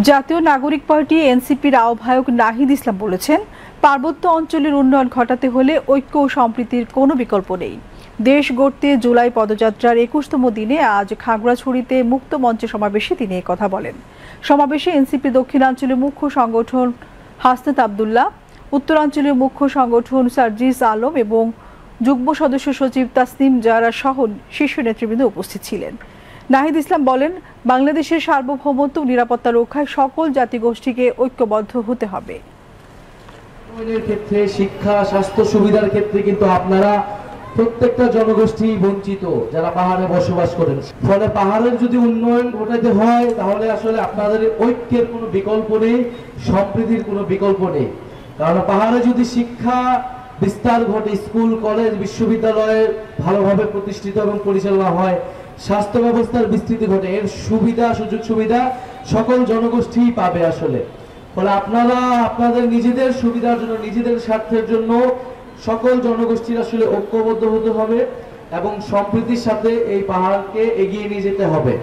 জাতীয় নাগরিক পার্টি এনসিপির আহ্বায়ক নাহিদ ইসলাম বলেছেন, পার্বত্য অঞ্চলের উন্নয়ন ঘটাতে হলে ঐক্য ও সম্প্রীতির কোনো বিকল্প নেই। দেশ গড়তে জুলাই পদযাত্রার ২১তম দিনে আজ খাগড়াছড়িতে মুক্ত মঞ্চে সমাবেশে তিনি কথা বলেন। সমাবেশে এনসিপি দক্ষিণাঞ্চলীয় মুখ্য সংগঠন হাসনাত আবদুল্লাহ, উত্তরাঞ্চলীয় মুখ্য সংগঠন সার্জিস আলম এবং যুগ্ম সদস্য সচিব তাসনিম জারা সহ শীর্ষ নেতৃবৃন্দ উপস্থিত ছিলেন। নাহিদ ইসলাম বলেন, বাংলাদেশের সার্বভৌমত্ব নিরাপত্তা রক্ষায় সকল জাতিগোষ্ঠীকে ঐক্যবদ্ধ হতে হবে। ক্ষেত্রে শিক্ষা, স্বাস্থ্য সুবিধার ক্ষেত্রে কিন্তু আপনারা প্রত্যেকটা জনগোষ্ঠী বঞ্চিত, যারা পাহাড়ে বসবাস করেন। ফলে পাহাড়ের যদি উন্নয়ন ঘটাতে হয় তাহলে আসলে আপনাদের ঐক্যের কোনো বিকল্প নেই, সম্প্রীতির কোনো বিকল্প নেই। কারণ পাহাড়ে যদি শিক্ষা বিস্তার ঘটে, স্কুল, কলেজ, বিশ্ববিদ্যালয় ভালোভাবে প্রতিষ্ঠিত এবং পরিচালনা হয়, স্বাস্থ্য ব্যবস্থার বিস্তৃতি ঘটে, এর সুবিধা সুযোগ সুবিধা সকল জনগোষ্ঠী পাবে আসলে। ফলে আপনারা আপনাদের নিজেদের সুবিধার জন্য, নিজেদের স্বার্থের জন্য সকল জনগোষ্ঠীর আসলে ঐক্যবদ্ধ হতে হবে এবং সম্প্রীতির সাথে এই পাহাড়কে এগিয়ে নিয়ে যেতে হবে।